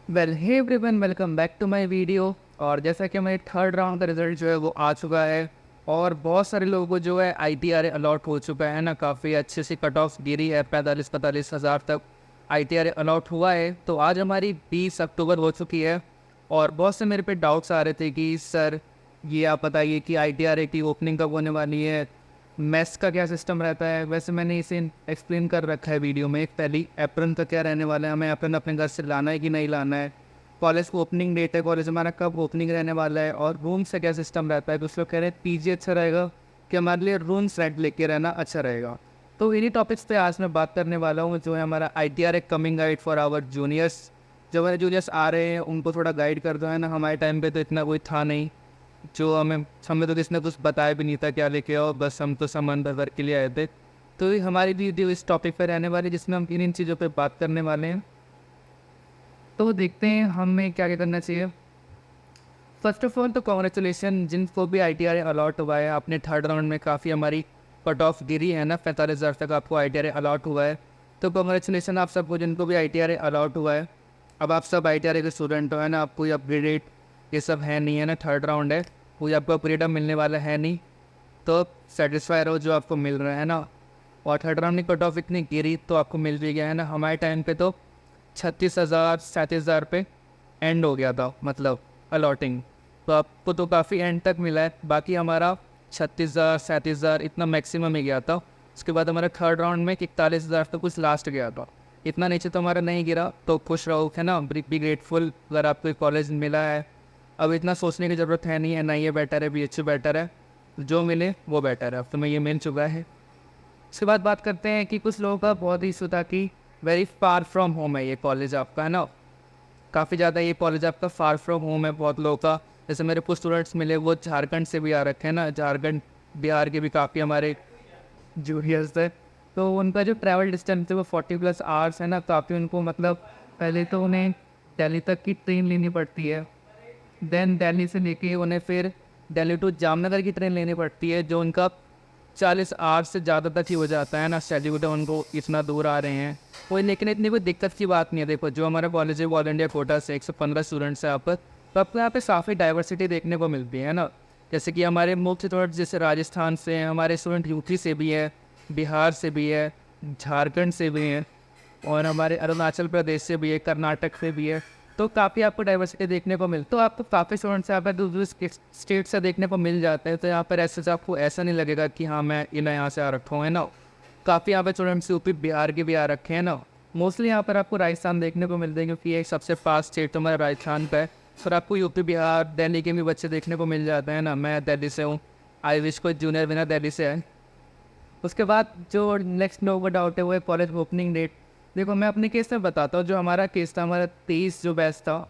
Well hey everyone, welcome back to my video. और जैसा कि मेरे थर्ड राउंड का रिजल्ट जो है वो आ चुका है और बहुत सारे लोगों को जो है ITRA अलॉट हो चुका है ना। काफ़ी अच्छे से कट ऑफ गिरी है, 45-45 हज़ार तक ITRA अलॉट हुआ है। तो आज हमारी 20 अक्टूबर हो चुकी है और बहुत से मेरे पे डाउट्स आ रहे थे कि सर ये आप बताइए कि ITRA की ओपनिंग कब होने वाली है, मेस का क्या सिस्टम रहता है। वैसे मैंने इसे एक्सप्लेन कर रखा है वीडियो में। एक पहली अप्रैल का क्या रहने वाला है, हमें अप्रैल अपने घर से लाना है कि नहीं लाना है, कॉलेज को ओपनिंग डेट है, कॉलेज हमारा कब ओपनिंग रहने वाला है, और रूम्स का क्या सिस्टम रहता है। कुछ लोग कह रहे हैं PG अच्छा रहेगा कि हमारे लिए रूम्स रेंट लेके रहना अच्छा रहेगा। तो इन्हीं टॉपिक्स पे आज मैं बात करने वाला हूँ, जो है हमारा ITRA coming guide for our juniors. जो हमारे जूनियर्स आ रहे हैं उनको थोड़ा गाइड कर दो, है ना। हमारे टाइम पे तो इतना कोई था नहीं, जो हमें तो किसी ने कुछ बताया भी नहीं था क्या लेके आओ, बस हम तो सामान भर के लिए आए थे। तो ये हमारी वीडियो इस टॉपिक पर रहने वाली, जिसमें हम इन चीज़ों पे बात करने वाले हैं। तो देखते हैं हमें क्या क्या करना चाहिए। फर्स्ट ऑफ ऑल तो कॉन्ग्रेचुलेसन जिनको भी ITRA अलॉट हुआ है। अपने थर्ड राउंड में काफ़ी हमारी कट ऑफ गिरी है ना, 45,000 तक आपको ITRA अलॉट हुआ है। तो कॉन्ग्रेचुलेसन आप सबको जिनको भी ITRA अलॉट हुआ है। अब आप सब ITRA के स्टूडेंट हो, है ना। आपको अपग्रेडेड ये सब है नहीं, है ना। थर्ड राउंड है, कोई आपको अपग्रेड मिलने वाला है नहीं। तो सेटिस्फाई रहो जो आपको मिल रहा है ना। और थर्ड राउंड की कट ऑफ इतनी गिरी तो आपको मिल भी गया, है ना। हमारे टाइम पे तो 36,000 37,000 पे एंड हो गया था, मतलब अलॉटिंग। तो आपको तो काफ़ी एंड तक मिला है। बाकी हमारा 36,000 37,000 इतना मैक्सिमम ही गया था। उसके बाद हमारा थर्ड राउंड में 41,000 तक कुछ लास्ट गया था। इतना नीचे तो हमारा नहीं गिरा, तो खुश रहो, है ना। बी ग्रेटफुल अगर आपको कॉलेज मिला है। अब इतना सोचने की ज़रूरत है नहीं है ना, ये बेटर है BHU बेटर है, जो मिले वो बेटर है। अब तुम्हें ये मिल चुका है। उसके बाद बात करते हैं कि कुछ लोगों का बहुत इशू था कि वेरी फार फ्रॉम होम है ये कॉलेज आपका, है ना। काफ़ी ज़्यादा ये कॉलेज आपका फार फ्रॉम होम है बहुत लोगों का। जैसे मेरे कुछ स्टूडेंट्स मिले वो झारखंड से भी आ रखे हैं ना, झारखंड बिहार के भी काफ़ी हमारे जूनियर्स थे। तो उनका जो ट्रैवल डिस्टेंस है वो 40+ आवर्स है ना। काफ़ी उनको, मतलब पहले तो उन्हें दिल्ली तक की ट्रेन लेनी पड़ती है, देन दिल्ली से लेके उन्हें फिर दिल्ली टू जामनगर की ट्रेन लेनी पड़ती है, जो उनका 40 आवर्स से ज़्यादा तक ही हो जाता है ना। शेड्यूल उनको इतना दूर आ रहे हैं कोई, लेकिन इतनी कोई दिक्कत की बात नहीं है। देखो जो हमारा कॉलेज है ऑल इंडिया कोटा से 115 स्टूडेंट्स हैं यहाँ पर। तो आपको यहाँ पे काफ़ी डाइवर्सिटी देखने को मिलती है ना। जैसे कि हमारे मुख्य स्टूडेंट जैसे राजस्थान से हैं, हमारे स्टूडेंट यूपी से भी है, बिहार से भी है, झारखंड से भी हैं, और हमारे अरुणाचल प्रदेश से भी है, कर्नाटक से भी है। तो काफ़ी आपको डाइवर्सिटी देखने को मिल, तो आपको काफ़ी स्टूडेंट्स यहाँ पर दूसरे स्टेट से देखने को मिल जाते हैं। तो यहाँ पर ऐसे से आपको ऐसा नहीं लगेगा कि हाँ मैं इन्हें यहाँ से आ रखा हूँ, है ना। काफ़ी यहाँ पर स्टूडेंट्स यूपी बिहार के भी आ रखे हैं ना। मोस्टली यहाँ पर आपको राजस्थान देखने को मिलते हैं, क्योंकि ये सबसे फास्ट स्टेट तो हमारा राजस्थान का है। फिर आपको यूपी बिहार दिल्ली के भी बच्चे देखने को मिल जाते हैं ना। मैं दिल्ली से हूँ, आई विश कोई जूनियर बिना दिल्ली से है। उसके बाद जो नेक्स्ट लोगों का डाउट है वो है कॉलेज ओपनिंग डेट। देखो मैं अपने केस में बताता हूँ। जो हमारा केस था, हमारा 23 जो बैच था,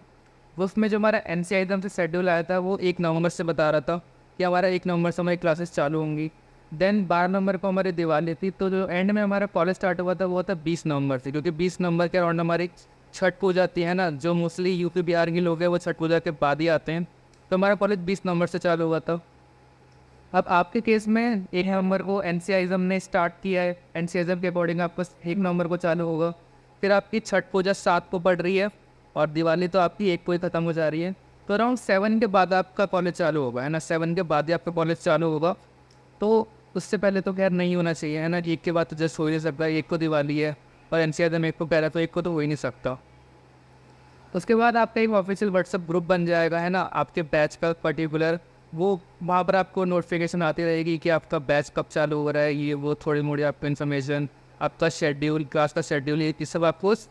उसमें जो हमारा NCI एकदम से शेड्यूल आया था वो 1 नवंबर से बता रहा था कि हमारा 1 नवंबर से हमारी क्लासेस चालू होंगी। देन 12 नवंबर को हमारी दिवाली थी, तो जो एंड में हमारा कॉलेज स्टार्ट हुआ था वो था 20 नवंबर से, क्योंकि 20 नवंबर के अराउंड हमारी छठ पूजा थी, है ना। जो मोस्टली यूपी बिहार के लोग हैं वो छठ पूजा के बाद ही आते हैं। तो हमारा कॉलेज 20 नवंबर से चालू हुआ था। अब आपके केस में 1 नवंबर को NCIज्म ने स्टार्ट किया है, NCIज्म के अकॉर्डिंग आपका 1 नवंबर को चालू होगा। फिर आपकी छठ पूजा 7 को पड़ रही है और दिवाली तो आपकी 1 को ही ख़त्म हो जा रही है। तो अराउंड 7 के बाद आपका कॉलेज चालू होगा, है ना। 7 के बाद ही आपका कॉलेज चालू होगा। तो उससे पहले तो खैर नहीं होना चाहिए, है ना। 1 के बाद तो जस्ट हो ही नहीं सकता, 1 को दिवाली है और NCIज्म 1 को कह रहा है, तो 1 को तो हो ही नहीं सकता। उसके बाद आपका एक ऑफिशियल व्हाट्सअप ग्रुप बन जाएगा, है ना, आपके बैच का पर्टिकुलर। वो वहाँ पर आपको नोटिफिकेशन आती रहेगी कि आपका बैच कब चालू हो रहा है, ये वो थोड़ी मोड़ी आपको इन्फॉर्मेशन, आपका शेड्यूल, क्लास का शेड्यूल, ये सब आपको उस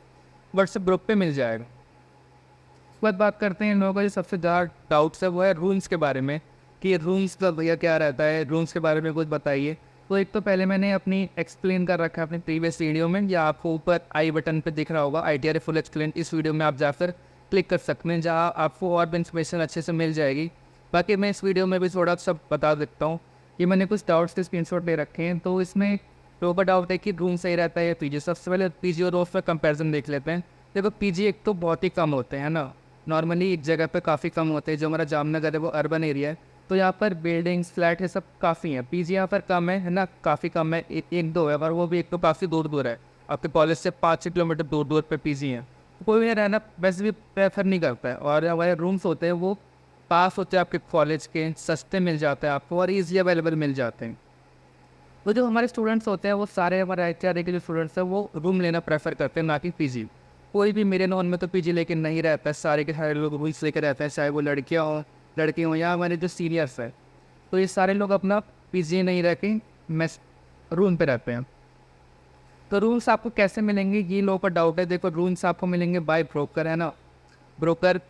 व्हाट्सएप ग्रुप पे मिल जाएगा। उसके बाद बात करते हैं इन लोगों का जो सबसे ज़्यादा डाउट्स है वो है रूल्स के बारे में, कि रूल्स का भैया क्या रहता है, रूल्स के बारे में कुछ बताइए। तो एक तो पहले मैंने अपनी एक्सप्लेन कर रखा है अपनी प्रीवियस वीडियो में, या आपको ऊपर आई बटन पे दिख रहा होगा ITRA फुल एक्सप्लेन। इस वीडियो में आप जाकर क्लिक कर सकते हैं, जहाँ आपको और भी इन्फॉर्मेशन अच्छे से मिल जाएगी। बाकी मैं इस वीडियो में भी थोड़ा सब बता देता हूँ। ये मैंने कुछ डाउट्स के स्क्रीनशॉट ले रखे हैं। तो इसमें लोगों का डाउट है कि रूम सही रहता है या PG। सबसे पहले PG और रोफ में कंपैरिजन देख लेते हैं। देखो PG एक तो बहुत ही कम होते हैं ना, नॉर्मली एक जगह पे काफ़ी कम होते हैं। जो हमारा जामनगर है वो अर्बन एरिया है, तो यहाँ पर बिल्डिंग्स फ्लैट है सब काफ़ी हैं। PG यहाँ पर कम है ना, काफ़ी कम है। एक दो है, पर वो भी एक तो काफ़ी दूर दूर है। आपके कॉलेज से 5-6 किलोमीटर दूर दूर पे PG है। कोई भी रहना वैसे भी प्रेफर नहीं करता है। और हमारे रूम्स होते हैं वो पास होते हैं आपके कॉलेज के, सस्ते मिल जाते हैं आपको और ईजी अवेलेबल मिल जाते हैं। तो जो हमारे स्टूडेंट्स होते हैं वो सारे हमारे ITR के जो स्टूडेंट्स हैं वो रूम लेना प्रेफर करते हैं, ना कि पीजी। कोई भी मेरे नॉन में तो पीजी लेके नहीं रहता है, सारे के सारे लोग रूम्स लेके रहते हैं, चाहे वो लड़कियाँ हों लड़के हों या हमारे जो सीनियर्स हैं। तो ये सारे लोग अपना पीजी नहीं रह के मेस रूम पे रहते हैं। तो रूम्स आपको कैसे मिलेंगे ये लोगों का डाउट है। देखो रूम्स आपको मिलेंगे बाय ब्रोकर, है ना। ब्रोकर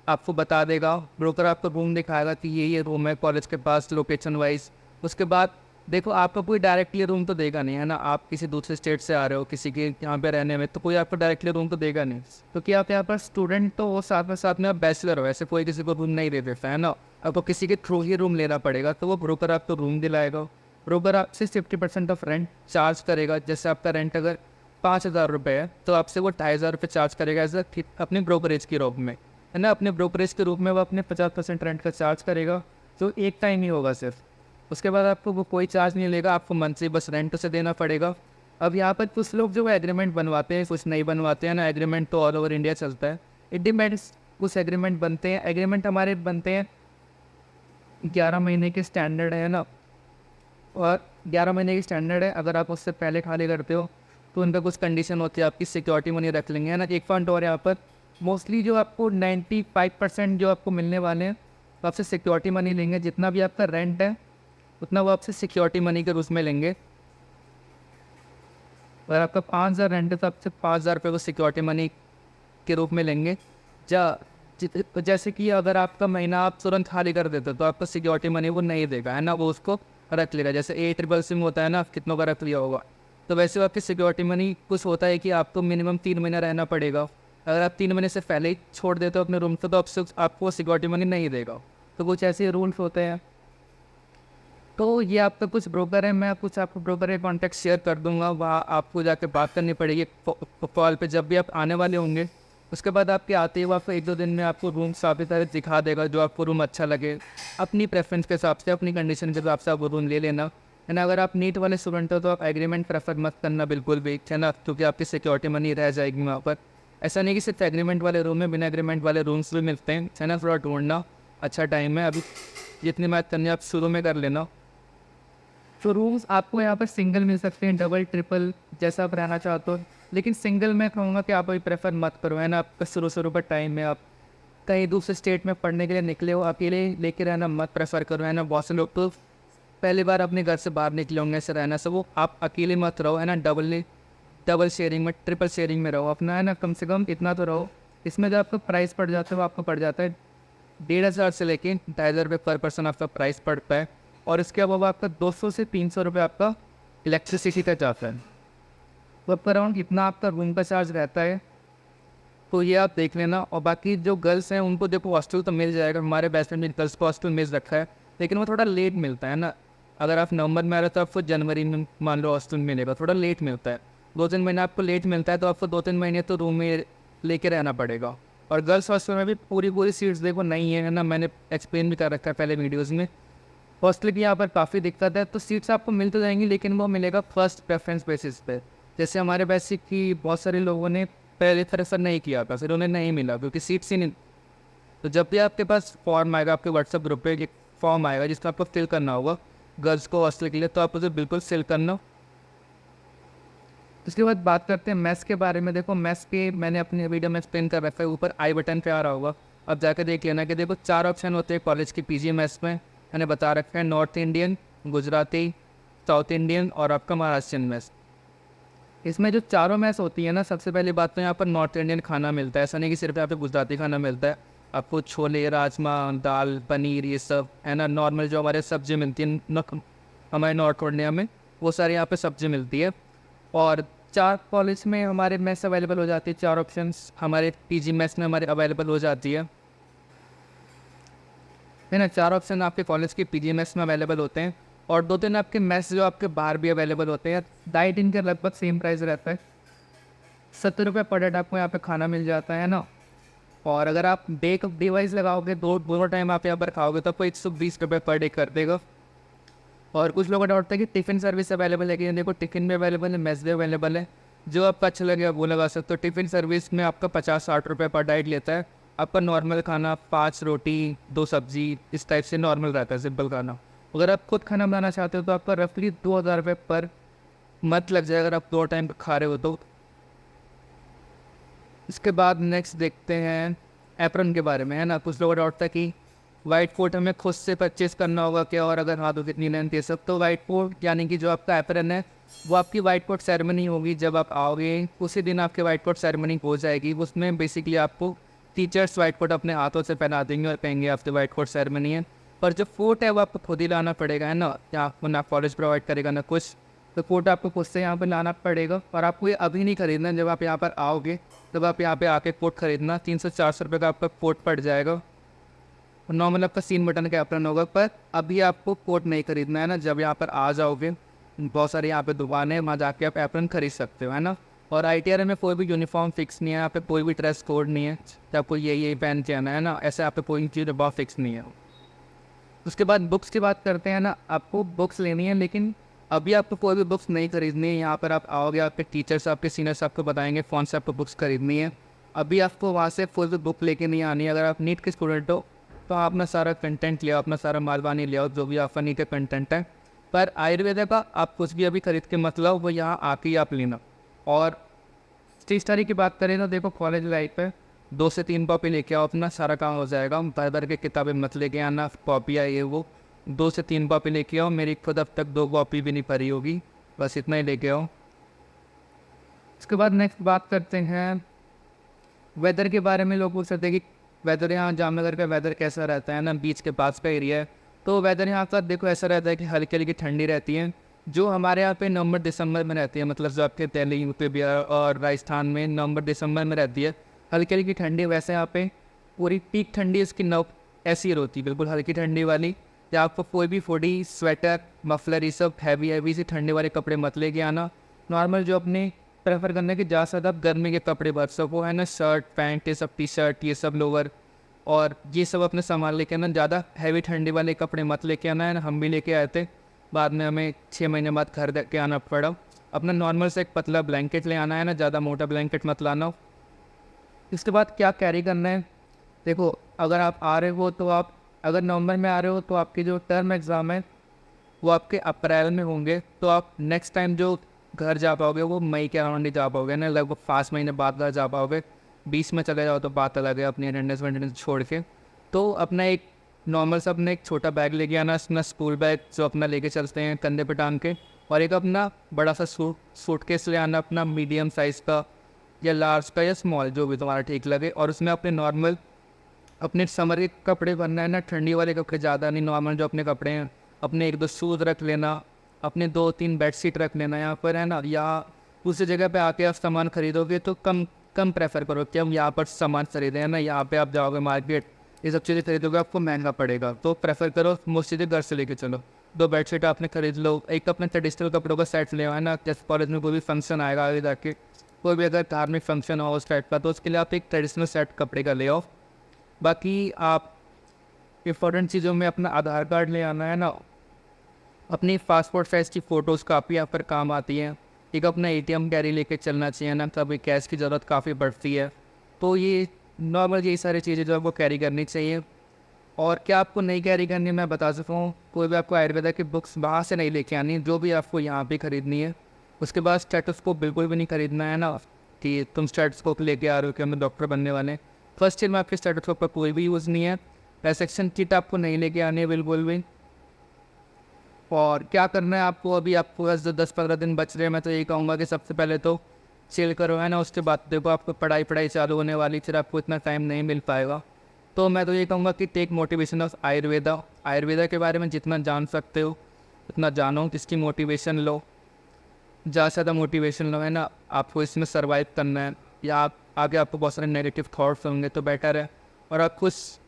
आपको बता देगा, ब्रोकर आपको रूम दिखाएगा कि ये रूम है कॉलेज के पास लोकेशन वाइज। उसके बाद देखो आपको कोई डायरेक्टली रूम तो देगा नहीं, है ना। आप किसी दूसरे स्टेट से आ रहे हो किसी के यहाँ पे रहने में, तो कोई आपको डायरेक्टली रूम तो देगा नहीं, क्योंकि आप यहाँ पर स्टूडेंट तो वो साथ में आप बैचलर हो, ऐसे कोई किसी को रूम नहीं दे देता, है ना। आपको किसी के थ्रू ही रूम लेना पड़ेगा, तो वो ब्रोकर आपको रूम दिलाएगा। ब्रोकर आपसे 50% ऑफ रेंट चार्ज करेगा। जैसे आपका रेंट अगर 5,000 रुपये है तो आपसे वो 2,500 रुपये चार्ज करेगा एज अपने ब्रोकरेज के रूप में, है ना। अपने ब्रोकरेज के रूप में वो अपने 50% रेंट का चार्ज करेगा, जो एक टाइम ही होगा सिर्फ। उसके बाद आपको वो कोई चार्ज नहीं लेगा, आपको मंथली बस रेंट उसे देना पड़ेगा। अब यहाँ पर कुछ लोग जो एग्रीमेंट बनवाते हैं, कुछ नहीं बनवाते हैं ना। एग्रीमेंट तो ऑल ओवर इंडिया चलता है, इट डिपेंड्स। कुछ एग्रीमेंट बनते हैं, एग्रीमेंट हमारे बनते हैं 11 महीने के स्टैंडर्ड है ना। और 11 महीने की स्टैंडर्ड है। अगर आप उससे पहले खाली करते हो तो उन पर कुछ कंडीशन होती है, आपकी सिक्योरिटी मनी रख लेंगे, है ना। एक पॉइंट और यहाँ पर मोस्टली जो आपको 95% जो आपको मिलने वाले हैं तो आपसे सिक्योरिटी मनी लेंगे। जितना भी आपका रेंट है उतना वो आपसे सिक्योरिटी मनी के रूप में लेंगे। अगर आपका 5,000 रेंट है तो आपसे 5,000 रुपये को सिक्योरिटी मनी के रूप में लेंगे। जैसे कि अगर आपका महीना आप तुरंत खाली कर देते हो तो आपका सिक्योरिटी मनी वो नहीं देगा, है ना। वो उसको रख लेगा, जैसे ACCC में होता है ना, कितनों का रख लिया होगा। तो वैसे आपकी सिक्योरिटी मनी कुछ होता है कि आपको मिनिमम 3 महीना रहना पड़ेगा। अगर आप 3 महीने से पहले ही छोड़ देते हो अपने रूम से तो आपको सिक्योरिटी मनी नहीं देगा। तो कुछ ऐसे रूल्स होते हैं। तो ये आपका कुछ ब्रोकर है, मैं कुछ आपको ब्रोकर के कॉन्टैक्ट शेयर कर दूंगा, वहाँ आपको जाके बात करनी पड़ेगी कॉल पे जब भी आप आने वाले होंगे। उसके बाद आपके आते ही वो आपको 1-2 दिन में आपको रूम काफ़ी सारे दिखा देगा, जो आपको रूम अच्छा लगे। अपनी प्रेफरेंस के हिसाब से, अपनी कंडीशन के हिसाब से आप वो रूम ले लेना, है ना। अगर आप नीट वाले स्टूडेंट हो तो आप एग्रीमेंट प्रेफर मत करना बिल्कुल भी, है ना, क्योंकि आपकी सिक्योरिटी मनी रह जाएगी वहाँ पर। ऐसा नहीं कि सिर्फ एग्रीमेंट वाले रूम में, बिना एग्रीमेंट वाले रूम्स भी मिलते हैं, है ना। थोड़ा ढूंढना, अच्छा टाइम है अभी, जितनी बात करनी है आप शुरू में कर लेना। तो रूम्स आपको यहाँ पर सिंगल मिल सकते हैं, डबल ट्रिपल जैसा आप रहना चाहते हो। लेकिन सिंगल मैं कहूँगा कि आप अभी प्रेफर मत करो, है ना। आपका शुरू पर टाइम में आप कहीं दूसरे स्टेट में पढ़ने के लिए निकले हो, अकेले लेके रहना मत प्रेफर करो, है ना। बहुत से लोग तो पहली बार अपने घर से बाहर निकले होंगे ऐसे रहना, सब वो आप अकेले मत रहो, है ना। डबल शेयरिंग में, ट्रिपल शेयरिंग में रहो अपना, है ना। कम से कम इतना तो रहो। इसमें जो आपका प्राइस पड़ जाता है वो आपको पड़ जाता है 1,500 से लेके 2,500 रुपये पर पर्सन आपका प्राइस पड़ता है। और इसके अलावा आपका 200 से 300 रुपये आपका इलेक्ट्रिसिटी का जाता है। तो आपका अराउंड इतना आपका रूम का चार्ज रहता है, तो ये आप देख लेना। और बाकी जो गर्ल्स हैं उनको देखो हॉस्टल तो मिल जाएगा, हमारे बेस्ट फ्रेंड गर्ल्स को हॉस्टल मिल रखा है, लेकिन वो थोड़ा लेट मिलता है ना। अगर आप नवंबर में आ रहे हो तो आपको जनवरी में मान लो हॉस्टल मिलेगा, थोड़ा लेट मिलता है। 2-3 महीने आपको लेट मिलता है, तो आपको 2-3 महीने तो रूम में लेके रहना पड़ेगा। और गर्ल्स हॉस्टल में भी पूरी सीट्स देखो नहीं है ना, मैंने एक्सप्लेन भी कर रखा है पहले वीडियोज़ में। हॉस्टल की यहाँ पर काफ़ी दिक्कत है, तो सीट्स आपको मिल तो जाएंगी लेकिन वो मिलेगा फर्स्ट प्रेफरेंस बेसिस पे। जैसे हमारे बेसिक की बहुत सारे लोगों ने पहले प्रेफर नहीं किया था, फिर उन्हें नहीं मिला क्योंकि सीट्स ही नहीं। तो जब भी आपके पास फॉर्म आएगा, आपके व्हाट्सअप ग्रुप पे एक फॉर्म आएगा जिसको आपको फिल करना होगा गर्ल्स को हॉस्टल के लिए, तो आप उसे बिल्कुल फिल करना। उसके बाद बात करते हैं मैथ्स के बारे में। देखो मैथ्स के मैंने अपनी वीडियो में एक्सप्लेन कर रखा है, ऊपर आई बटन पे आ रहा होगा, अब जाकर देख लेना कि देखो 4 ऑप्शन होते हैं कॉलेज की PG मैथ्स में, मैंने बता रखा है। North Indian, Gujarati, south Indian और आपका महाराष्ट्रियन मैथ्स। इसमें जो चारों मैथ्स होती है ना, सबसे पहली बात तो यहाँ पर नॉर्थ इंडियन खाना मिलता है। ऐसा नहीं कि सिर्फ यहाँ पे गुजराती खाना मिलता है, आपको छोले, राजमा, दाल, पनीर, ये सब, है ना। नॉर्मल जो हमारे सब्जी मिलती है हमारे नॉर्थ इंडिया में, वो सारी यहाँ पे सब्जी मिलती है। और 4 कॉलेज में हमारे मैथ्स अवेलेबल हो जाती है, 4 ऑप्शंस हमारे PG मैथ्स में हमारे अवेलेबल हो जाती है ना। 4 ऑप्शन आपके कॉलेज के PG मैथ्स में अवेलेबल होते हैं। और 2-3 आपके मैथ्स जो आपके बाहर भी अवेलेबल होते हैं। डाइट इनका लगभग सेम प्राइस रहता है, 70 रुपये पर डेट आपको यहाँ पे खाना मिल जाता है ना। और अगर आप डे वाइज लगाओगे, दोनों टाइम आप यहाँ पर खाओगे तो आपको 120 रुपये पर डे कर देगा। और कुछ लोगों का डाउट था कि टिफ़िन सर्विस अवेलेबल है कि देखो टिफ़िन भी अवेलेबल है, मेस भी अवेलेबल है। जो आपका अच्छा लगे आप वो लगा सकते हो। टिफ़िन सर्विस में आपका 50-60 रुपये पर डाइट लेता है। आपका नॉर्मल खाना 5 रोटी 2 सब्जी इस टाइप से नॉर्मल रहता है, सिंपल खाना। अगर आप खुद खाना बनाना चाहते हो तो आपका रफली 2000 रुपये पर मंथ लग जाएगा, अगर आप 2 टाइम खा रहे हो तो। इसके बाद नेक्स्ट देखते हैं एप्रन के बारे में, है ना। कुछ लोगों का डाउट था कि वाइट कोट हमें खुद से परचेज़ करना होगा क्या, और अगर हाँ तो कितनी लेंथ ये सब। तो वाइट कोट यानी कि जो आपका एप्रन है वो आपकी वाइट कोट सेरेमनी होगी। जब आप आओगे उसी दिन आपके वाइट कोट सेरेमनी हो जाएगी। उसमें बेसिकली आपको टीचर्स वाइट कोट अपने हाथों से पहना देंगे और कहेंगे आपके वाइट कोट सेरेमनी है। पर जो कोट है वो आपको खुद ही लाना पड़ेगा, है ना। या आपको ना कॉलेज प्रोवाइड करेगा ना कुछ, तो कोट आपको खुद से यहाँ पर लाना पड़ेगा। और आपको ये अभी नहीं खरीदना, जब आप यहाँ पर आओगे तब आप यहाँ पे आके कोट खरीदना। 300-400 रुपये का आपका कोट पड़ जाएगा। नॉर्मल आपका 3 बटन का एप्रन होगा, पर अभी आपको कोट नहीं खरीदना है ना। जब यहाँ पर आ जाओगे बहुत सारी यहाँ पे दुकानें हैं, वहाँ जाके आप एप्रन खरीद सकते हो, है ना। और ITRA में कोई भी यूनिफॉर्म फिक्स नहीं है, यहाँ पे कोई भी ड्रेस कोड नहीं है कि आपको यही पहन के आना है ना। ऐसे यहाँ पे कोई चीज़ बहुत फिक्स नहीं है। उसके बाद बुक्स की बात करते हैं ना। आपको बुक्स लेनी है, लेकिन अभी आपको कोई भी बुक्स नहीं खरीदनी है। यहाँ पर आप आओगे, आपके टीचर्स आपके सीनियर्स आपको बताएंगे कौन से आपको बुक्स खरीदनी है। अभी आपको वहाँ से फुल बुक लेके नहीं आनी है। अगर आप नीट के स्टूडेंट हो तो आप अपना सारा कंटेंट ले आओ, अपना सारा मालवानी ले आओ, जो भी आपका नीट का कंटेंट है। पर आयुर्वेद का आप कुछ भी अभी खरीद के मत लाओ, वो यहाँ आके ही आप लेना। और स्टेशनरी की बात करें तो देखो, कॉलेज लाइफ है, 2 से 3 कॉपी लेके आओ, अपना सारा काम हो जाएगा। भर भर के किताबें मत लेके आना, कॉपियाँ ये वो। 2 से 3 कॉपी लेके आओ। मेरी खुद अब तक 2 कॉपी भी नहीं भरी होगी, बस इतना ही लेके आओ। इसके बाद नेक्स्ट बात करते हैं वेदर के बारे में। लोग पूछ सकते हैं कि वेदर यहाँ जामनगर का वेदर कैसा रहता है ना, बीच के पास का एरिया है। तो वेदर यहाँ का देखो ऐसा रहता है कि हल्की हल्की ठंडी रहती है, जो हमारे यहाँ पे नवंबर दिसंबर में रहती है। मतलब जो आपके दिल्ली यूपी बिहार और राजस्थान में नवंबर दिसंबर में रहती है हल्की हल्की ठंडी, वैसे यहाँ पे पूरी पीक ठंडी इसकी ऐसी होती है, बिल्कुल हल्की ठंडी वाली। या आपको कोई भी फोड़ी स्वेटर मफलर ये सब हैवी सी ठंडी वाले कपड़े मत लेके आना। नॉर्मल जो अपने प्रेफर करना है कि ज़्यादा से ज़्यादा गर्मी के कपड़े भर सको, है ना। शर्ट पैंट ये सब, टी-शर्ट ये सब, लोअर और ये सब अपने सामान लेके आना। ज़्यादा हैवी ठंडी वाले कपड़े मत लेके आना, है ना। हम भी लेके आए थे, बाद में हमें 6 महीने बाद घर के आना पड़ा। अपना नॉर्मल से एक पतला ब्लैंकेट ले आना, है ना, ज़्यादा मोटा ब्लैंकेट मत लाना। इसके बाद क्या कैरी करना है, देखो अगर आप आ रहे हो तो आप अगर नवंबर में आ रहे हो तो आपकी जो टर्म एग्ज़ाम है वो आपके अप्रैल में होंगे। तो आप नेक्स्ट टाइम जो घर जा पाओगे वो मई के अराउंड ही जा पाओगे ना, लगभग 5 महीने बाद घर जा पाओगे। 20 में चले जाओ तो बात अलग है, अपनी अटेंडेंस छोड़ के। तो अपना एक नॉर्मल सा अपना एक छोटा बैग लेके आना, अपना स्कूल बैग जो अपना लेके चलते हैं कंधे पे टांग के। और एक अपना बड़ा सा सूटकेस ले आना, अपना मीडियम साइज़ का या लार्ज का या स्मॉल, जो भी तुम्हारा ठीक लगे। और उसमें अपने नॉर्मल अपने समर के कपड़े भरना है ना, ठंडी वाले कपड़े ज़्यादा नहीं, नॉर्मल जो अपने कपड़े हैं। अपने 1-2 शूज़ रख लेना, अपने 2-3 बेडशीट रख लेना यहाँ पर, है ना। या दूसरी जगह पे आके आप सामान खरीदोगे तो कम प्रेफर करो कि हम यहाँ पर सामान खरीदें, है ना। यहाँ पे आप जाओगे मार्केट, ये सब चीज़ें खरीदोगे आपको महंगा पड़ेगा। तो प्रेफर करो मोस्ट चीज़ें घर से लेके चलो। 2 बेडशीट आपने खरीद लो, एक अपने ट्रेडिशनल कपड़ों का सेट ले, है ना। जैसे कॉलेज में कोई भी फंक्शन आएगा आगे जाके, कोई भी अगर धार्मिक फंक्शन हो उस टाइप का, तो उसके लिए आप एक ट्रेडिशनल सेट कपड़े का ले आओ। बाकी आप इम्पोर्टेंट चीज़ों में अपना आधार कार्ड ले आना, है ना। अपनी पासपोर्ट साइज़ की फ़ोटोज़ काफ़ी यहाँ पर काम आती हैं। एक अपना ATM कैरी लेके चलना चाहिए ना, कभी कैश की ज़रूरत काफ़ी बढ़ती है। तो ये नॉर्मल यही सारी चीज़ें जो आपको कैरी करनी चाहिए। और क्या आपको नहीं कैरी करनी है मैं बता सकता हूँ, कोई भी आपको आयुर्वेदा की बुक्स बाहर से नहीं लेके आनी, जो भी आपको यहाँ पे खरीदनी है। उसके बाद स्टेथोस्कोप बिल्कुल भी नहीं खरीदना है ना, कि तुम स्टेथोस्कोप लेके आ रहे हो कि हमें डॉक्टर बनने वाले। फर्स्ट ईयर में आपके स्टेथोस्कोप का कोई भी यूज़ नहीं है। रेसेक्शन किट आपको नहीं लेके आनी है बिल्कुल भी। और क्या करना है आपको, अभी आपको बस 10-15 दिन बच रहे हैं। मैं तो यही कहूँगा कि सबसे पहले तो चिल करो, है ना। उसके बाद देखो आपको पढ़ाई चालू होने वाली, फिर आपको इतना टाइम नहीं मिल पाएगा। तो मैं तो ये कहूँगा कि टेक मोटिवेशन ऑफ आयुर्वेदा के बारे में जितना जान सकते हो उतना जानो, इसकी मोटिवेशन लो, ज़्यादा से ज़्यादा मोटिवेशन लो, है ना। आपको इसमें सर्वाइव करना है, या आप आगे आपको बहुत सारे नेगेटिव थॉट्स होंगे तो बेटर है। और आप कुछ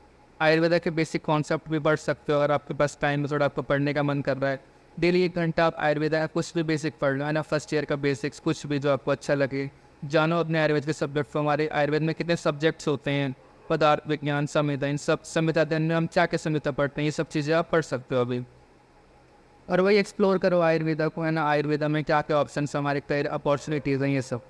आयुर्वेदा के बेसिक कॉन्सेप्ट भी पढ़ सकते हो, अगर आपके पास टाइम है, थोड़ा आपको पढ़ने का मन कर रहा है। डेली 1 घंटा आप आयुर्वेदा का कुछ भी बेसिक पढ़ लो, है ना। फर्स्ट ईयर का बेसिक्स कुछ भी जो आपको अच्छा लगे, जानो अपने आयुर्वेद के सब्जेक्ट को। हमारे आयुर्वेद में कितने सब्जेक्ट्स होते हैं, पदार्थ विज्ञान, संहिता, इन सब संहिता अध्ययन में हम क्या क्या संहिता पढ़ते हैं, ये सब चीज़ें आप पढ़ सकते हो अभी। और वही एक्सप्लोर करो आयुर्वेदा को, है ना, आयुर्वेदा में क्या क्या ऑप्शन हमारे करियर अपॉर्चुनिटीज़ हैं ये सब।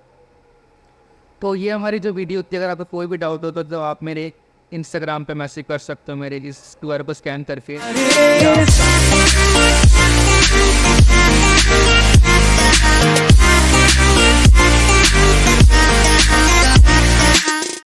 तो ये हमारी जो वीडियो थी, अगर आपको कोई भी डाउट हो तो आप मेरे इंस्टाग्राम पे मैसेज कर सकते हो, मेरे इस QR को स्कैन करके।